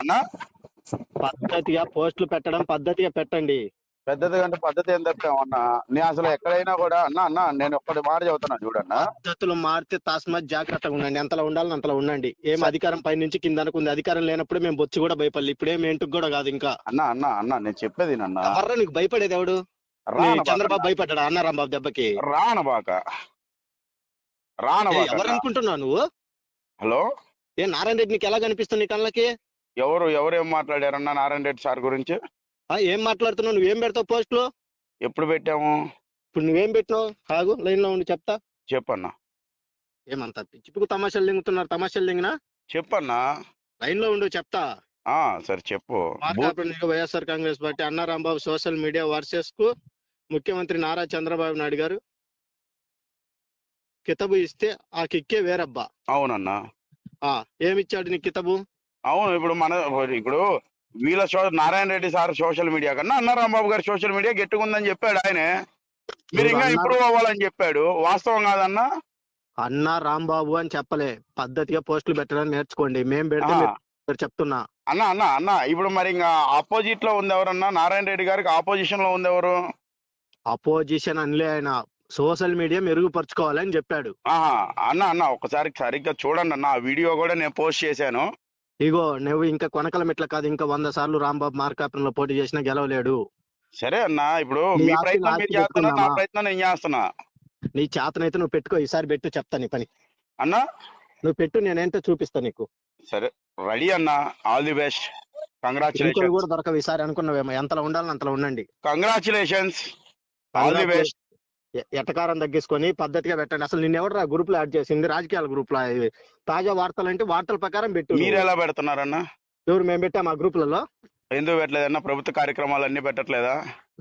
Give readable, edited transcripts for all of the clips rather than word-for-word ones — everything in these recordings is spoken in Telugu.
అన్నా పద్ధతిగా పోస్టులు పెట్టడం పద్ధతిగా పెట్టండి. పెద్దది కంటే పద్ధతి ఏం తప్పామన్నా. నేను అసలు ఎక్కడైనా కూడా అన్నా నేను ఒక్కటి మాట చెబుతున్నా చూడన్నా. పద్ధతులు మారితే తస్మాత్ జాగ్రత్తగా ఉండండి. ఎంతలో ఉండాలని అంతలో ఉండండి. ఏం అధికారం పై నుంచి కింద అనుకుంది. అధికారం లేనప్పుడు మేము బొచ్చు కూడా భయపడలేదు. ఇప్పుడేం ఏంటికి కూడా కాదు. ఇంకా అన్నా నేను చెప్పేది నన్నా. ఎవర్రా నీకు భయపడేది? ఎవడు? చంద్రబాబు భయపడ్డాడు అన్నారాంబాబు దెబ్బకి? రానబాక ఎవరు అనుకుంటున్నావు నువ్వు? హలో, ఏ నారాయణ రెడ్డి నీకు ఎలా కనిపిస్తుంది నీ కళ్ళకి? ఎవరేం మాట్లాడారన్నా నారాయణ రెడ్డి సార్ గురించి? ఏం మాట్లాడుతున్నావు? నువ్వేం పెడతావు పోస్టులు? ఎప్పుడు పెట్టాము? ఇప్పుడు నువ్వేం పెట్టినావు? కాగు లైన్ లో ఉండి చెప్తా. చెప్పన్నా. ఏమంతా పిచ్చిపుకు తమాషాలు దింగుతున్నారు? తమాషాలు దింగినా చెప్పన్నా. లైన్ లో ఉండు చెప్తా. సరే చెప్పు. YSR Congress party Anna Rambabu social media versus కు ముఖ్యమంత్రి నారా చంద్రబాబు నాయుడు గారు కితబు ఇస్తే ఆ కిక్కే వేరబ్బా. అవునన్నా. ఏమిచ్చాడు నీ కితబు? అవును, ఇప్పుడు వీళ్ళ Narayana Reddy sir social media కన్నా అన్నారాంబాబు గారి సోషల్ మీడియా గట్టిగుందని చెప్పాడు ఆయనే. మీరు ఇంకా ఇంప్రూవ్ అవ్వాలని చెప్పాడు. వాస్తవం కాదన్నా? అన్నా రాంబాబు అని చెప్పలే. పద్ధతిగా పోస్టులు పెట్టడానికి నేర్చుకోండి. మేం పెడితే మీరు చెప్తున్నా. అన్నా ఇప్పుడు మరి ఇంకా ఆపోజిట్ లో ఉంది ఎవరన్నా? నారాయణ రెడ్డి గారికి ఆపోజిషన్ లో ఉంది ఎవరు? అపోజిషన్ అనలే ఆయన. సోషల్ మీడియా మెరుగుపరుచుకోవాలని చెప్పాడు. అన్నా ఒకసారి సరిగ్గా చూడండి అన్న. ఆ వీడియో కూడా నేను పోస్ట్ చేశాను. ఇగో నువ్వు ఇంకా కొనకల మెట్ల కాదు, ఇంకా 100 సార్లు రాంబాబు మార్కాపురంలో పోటీ చేసినా గెలవలేడు. సరే అన్నా, ఇప్పుడు మీ ప్రయత్నం మీరు చేస్తున్నా, నా ప్రయత్నం నేను చేస్తున్నా. నీ చేతనైతే నువ్వు పెట్టుకో. ఈసారి పెట్టు, చెప్తా నీ పని. అన్నా నువ్వు పెట్టు, నేనేంటో చూపిస్తా నీకు. సరే రెడీ అన్నా. All the best. కంగ్రాచులేషన్స్. కూడా దొరకవు ఈసారి అనుకున్నావేమో. ఎంతలో ఉండాలని అంతలో ఉండండి. కంగ్రాచులేషన్స్. All the best. ఎటకారం తగ్గించుకొని పద్ధతిగా పెట్టండి. అసలు నిన్న ఎవరు గ్రూప్ లో యాడ్ చేసింది? రాజకీయాల గ్రూప్ లో తాజా వార్తలు అంటే వార్తల ప్రకారం పెట్టు. మీరు ఎలా పెడుతున్నారన్నా? ఎవరు? మేము పెట్టాం ఆ గ్రూపులలో. ఎందుకు పెట్టలేదన్నా? ప్రభుత్వ కార్యక్రమాలు అన్ని పెట్టట్లేదా?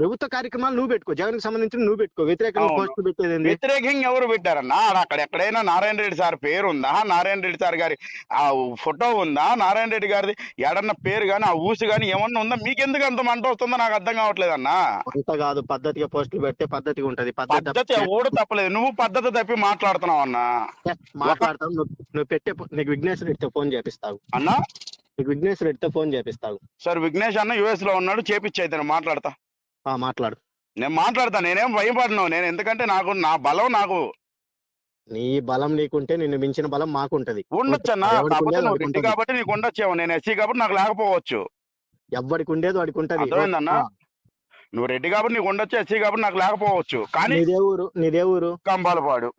ప్రభుత్వ కార్యక్రమాలు నువ్వు పెట్టుకో. జగన్ సంబంధించి నువ్వు పెట్టుకో. వ్యతిరేకంగా పోస్టులు పెట్టేది? వ్యతిరేకంగా ఎవరు పెట్టారన్నా? అక్కడ ఎక్కడైనా నారాయణ రెడ్డి సార్ పేరు ఉందా? నారాయణ రెడ్డి సార్ గారి ఆ ఫోటో ఉందా? నారాయణ రెడ్డి గారిది ఎడన్న పేరు గాని ఆ ఊసు గాని ఏమన్నా ఉందా? మీకెందుకు అంత మంట వస్తుందో నాకు అర్థం కావట్లేదన్నా. అంత కాదు, పద్ధతిగా పోస్టులు పెడితే పద్ధతిగా ఉంటది. పద్ధతి ఎవడు తప్పలేదు. నువ్వు పద్ధతి తప్పి మాట్లాడుతున్నావు అన్నా. మాట్లాడతావు. నువ్వు పెట్టే నీకు విఘ్నేష్ రెడ్డితో ఫోన్ చేపిస్తావు అన్నా. నీకు విఘ్నేష్ రెడ్డితో ఫోన్ చేపిస్తావు. సార్ విఘ్నేష్ అన్న యుఎస్ లో ఉన్నాడు, చేపిచ్చైతే మాట్లాడతా. మాట్లాడు. నేను మాట్లాడతా. నేనేం భయపడను. నేను ఎందుకంటే నా బలం నాకు. నీ బలం నీకుంటే నిన్ను మించిన బలం మాకుంటది. ఉండొచ్చన్నా. కాకపోతే నువ్వు రెడ్డి కాబట్టి నీకు ఉండొచ్చేమో. నేను ఎస్సీ కాబట్టి నాకు లేకపోవచ్చు. ఎవరికి ఉండేది వాడికి ఉంటది. అర్థమైందన్నా? నువ్వు రెడ్డి కాబట్టి నీకు ఉండొచ్చు, ఎస్సీ కాబట్టి నాకు లేకపోవచ్చు. కానీ నీదే ఊరు? కంబాలపాడు.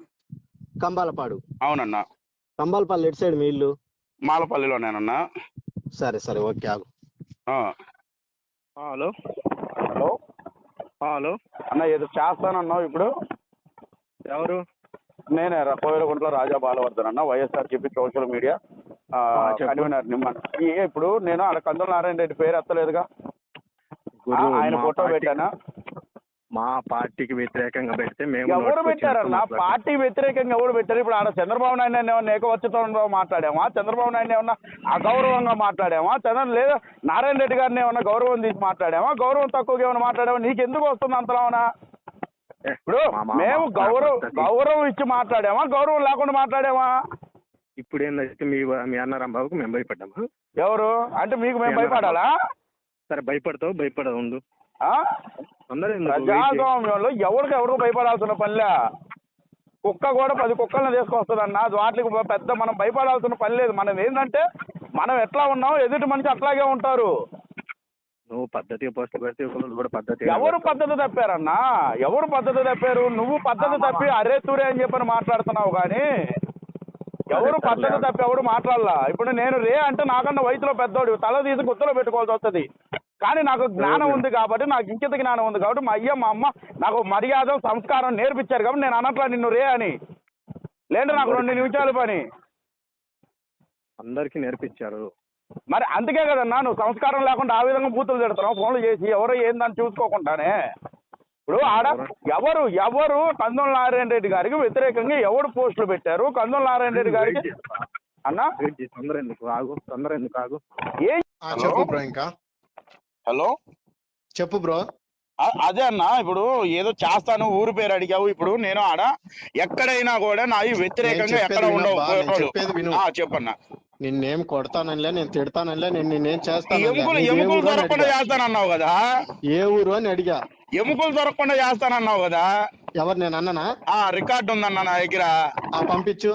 కంబాలపాడు. అవునన్నా. కంబాలపాడు ఎటు సైడ్ మీ ఇల్లు? మాలపల్లిలోనేనన్నా. సరే ఓకే ఆగు. హలో హలో అన్న, ఏదో చేస్తానన్నావు ఇప్పుడు? ఎవరు? నేనే కోయిలగుంట్ల రాజా బాలవర్ధన్ అన్న, వైఎస్ఆర్సీపీ సోషల్ మీడియా కన్వీనర్ నిమ్మ. ఇప్పుడు నేను ఆడ కందుల నారాయణ రెడ్డి పేరు ఎత్తలేదుగా. ఆయన ఫోటో పెట్టానా? మా పార్టీకి వ్యతిరేకంగా పెడితే మేము ఎవరు పెట్టారన్నా? పార్టీ వ్యతిరేకంగా ఎవరు పెట్టారు? ఇప్పుడు ఆడ చంద్రబాబు నాయుడు ఏమన్నా ఏకవచనంలో మాట్లాడామా? చంద్రబాబు నాయుడు ఏమన్నా అగౌరవంగా మాట్లాడామా? లేదా నారాయణ రెడ్డి గారిని ఏమన్నా గౌరవం తీసి మాట్లాడామా? గౌరవం తక్కువగా ఏమన్నా మాట్లాడామా? నీకు ఎందుకు వస్తుంది అంతలానా? ఇప్పుడు మేము గౌరవం ఇచ్చి మాట్లాడామా? గౌరవం లేకుండా మాట్లాడామా? ఇప్పుడు ఏంటంటే మీ అన్నారాంబాబుకు మేము భయపడ్డామా? ఎవరు అంటే మీకు మేము భయపడాలా? సరే భయపడవు ఉండు. ప్రజాస్వామ్యంలో ఎవరికి భయపడాల్సిన పనిలే. కుక్క కూడా 10 కుక్కలను తీసుకొస్తుంది అన్న. వాటికి పెద్ద మనం భయపడాల్సిన పని లేదు. మనం ఏంటంటే మనం ఎట్లా ఉన్నాం, ఎదుటి మనిషి అట్లాగే ఉంటారు. నువ్వు పద్ధతిగా పోస్ట్ పెడితే కూడా పద్ధతి. ఎవరు పద్ధతి తప్పారన్నా? ఎవరు పద్ధతి తప్పారు? నువ్వు పద్ధతి తప్పి అరే తూరే అని చెప్పని మాట్లాడుతున్నావు. కానీ ఎవరు పద్ధతి తప్పి ఎవరు మాట్లాడలా. ఇప్పుడు నేను రే అంటే నాకన్నా వయసులో పెద్దోడు, తల తీసి గుత్తలో పెట్టుకోవాల్సి వస్తుంది. కానీ నాకు జ్ఞానం ఉంది కాబట్టి, నాకు ఇంకిత జ్ఞానం ఉంది కాబట్టి, మా అయ్య మా అమ్మ నాకు మర్యాద సంస్కారం నేర్పించారు కాబట్టి నేను అనట్లా నిన్ను రే అని. లేదంటే నాకు 2 నిమిషాలు పని. అందరికీ నేర్పించారు. మరి అందుకే కదన్నా నువ్వు సంస్కారం లేకుండా ఆ విధంగా బూతులు తిడుతున్నావు ఫోన్లు చేసి. ఎవరో ఏందని చూసుకోకుండానే. ఇప్పుడు ఆడ ఎవరు కందుల నారాయణ రెడ్డి గారికి వ్యతిరేకంగా ఎవరు పోస్టులు పెట్టారు? కందుల నారాయణ రెడ్డి గారికి అన్నా తొందర ఎందుకు ఆగు. చెప్పు బ్రో. ఇంకా హలో చెప్పు బ్రో. అదే అన్న, ఇప్పుడు ఏదో చేస్తాను ఊరు పేరు అడిగావు. ఇప్పుడు నేను ఆడ ఎక్కడైనా కూడా నా వ్యతిరేకంగా ఎక్కడ ఉండవు. చెప్పన్నా. నిన్నేం కొడతాననిలే, నేను తిడతాననిలే, నేను నిన్నేం చేస్తాననిలే. ఎముకలు నీది ఏ ఎముకలు ఊరు అని దొరకకుండా అడిగా. చేస్తానన్నావు కదా, ఏ ఊరు అని అడిగా. ఎముకలు దొరకకుండా చేస్తానన్నావు కదా. ఎవరు, నేను అన్ననా? రికార్డు ఉందన్న నా దగ్గర, పంపించు.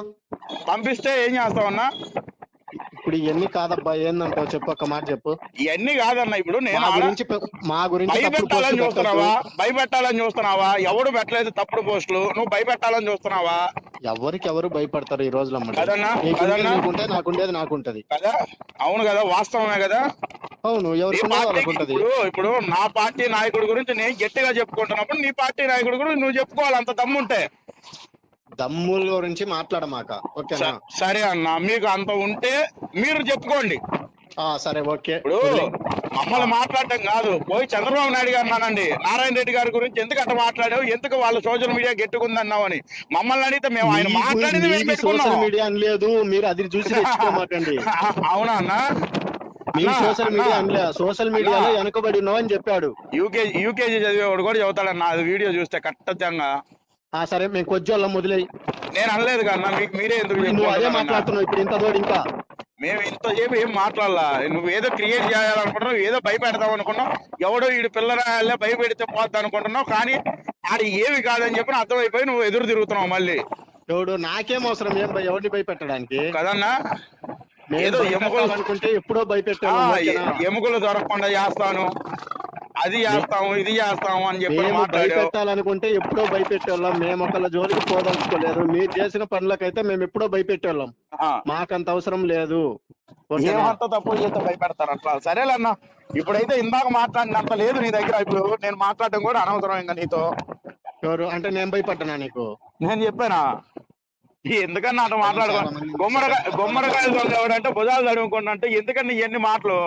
పంపిస్తే ఏం చేస్తావన్నా? ఇప్పుడు ఇవన్నీ కాదబ్బా, ఏందంటావు చెప్పు, ఒక్క మాట చెప్పు. ఇవన్నీ కాదన్న, ఇప్పుడు నేను మా గురించి తప్పుడు భయపెట్టాలని పోస్టులు చూస్తున్నావా? పెట్టొద్దు. భయపెట్టాలని చూస్తున్నావా? ఎవడు పెట్టలేదు తప్పుడు పోస్టులు, నువ్వు భయపెట్టాలని చూస్తున్నావా? ఎవరు భయపడతారు ఈ రోజులో అన్నమాట. కదన్నా? నీకుంటే నాకుండేది నాకుంటది కదా, అవును కదా, వాస్తవమే కదా. అవును, ఎవరికి వాళ్ళకు ఉంటది. ఇప్పుడు నా పార్టీ నాయకుడి గురించి నేను గట్టిగా చెప్పుకుంటున్నప్పుడు నీ పార్టీ నాయకుడి గురించి నువ్వు చెప్పుకోవాలి, అంత దమ్ముంటే. దమ్ముల గురించి మాట్లాడమాక, ఓకేనా? సరే అన్న, మీకు అంత ఉంటే మీరు చెప్పుకోండి. సరే, ఓకే. ఇప్పుడు మమ్మల్ని మాట్లాడటం కాదు, పోయి చంద్రబాబు నాయుడు గారు అన్నానండి, నారాయణ రెడ్డి గారి గురించి ఎందుకు అట్లా మాట్లాడావు, ఎందుకు వాళ్ళ సోషల్ మీడియా గెట్టుకుందన్నావు అని. మమ్మల్ని అడిగితే మేము ఆయన మాట్లాడింది మేము పెట్టుకున్నాం. సోషల్ మీడియా అని లేదు, మీరు అది చూసి తెచ్చుకోమాకండి. అవునా అన్న? మీరు సోషల్ మీడియా అనలే, సోషల్ మీడియాలో వెనకబడి ఉన్నావు అని చెప్పాడు. యూకేజీ చదివేవాడు కూడా చెబుతాడన్న, అది వీడియో చూస్తే ఖచ్చితంగా. సరే, మేము కొద్దిగా మొదలై. నేను అనలేదు కన్నా, మీకు మీరే ఎందుకు నువ్వు అదే మాట్లాడుతున్నావు ఇప్పుడు, ఇంత తోడు ఇంకా మేము ఇంతసేపు ఏం మాట్లాడాలా? నువ్వు ఏదో క్రియేట్ చేయాలనుకుంటున్నావు, ఏదో భయపెడతావు అనుకున్నావు, ఎవడో వీడు పిల్లరాయాలే భయపెడితే పోద్ది అనుకుంటున్నావు, కానీ ఆడు ఏమి కాదని చెప్పి అర్థమైపోయి నువ్వు ఎదురు తిరుగుతున్నావు మళ్ళీ. ఎవడు నాకేం అవసరం, ఏం ఎవరిని భయపెట్టడానికి కదన్నా? ఏదో ఎముకలు అనుకుంటే ఎప్పుడో భయపెట్టాను. ఎముకలు దొరకకుండా చేస్తాను, అది చేస్తాము, ఇది చేస్తాము అని చెప్పి భయపెట్టాలనుకుంటే ఎప్పుడో భయపెట్టేవాళ్ళం. మేము ఒకళ్ళ జోలికి పోదలుచుకోలేదు. మీరు చేసిన పనులకైతే మేము ఎప్పుడో భయపెట్టేవాళ్ళం. మాకంత అవసరం లేదు. ఏమంత తప్పు చేస్తే భయపెడతారు అట్లా. సరేలన్నా, ఇప్పుడైతే ఇందాక మాట్లాడినంత లేదు నీ దగ్గర. ఇప్పుడు నేను మాట్లాడడం కూడా అనవసరం ఇంకా నీతో. ఎవరు అంటే నేను భయపడ్డానా నీకు? నేను చెప్పానా? ఎందుకన్నా అట్లా మాట్లాడుకో, గుమ్మడికాయలు దొంగ ఎవడంటే భుజాలు తడుముకుంటా అంటే ఎందుకన్నా ఇవన్నీ మాటలు?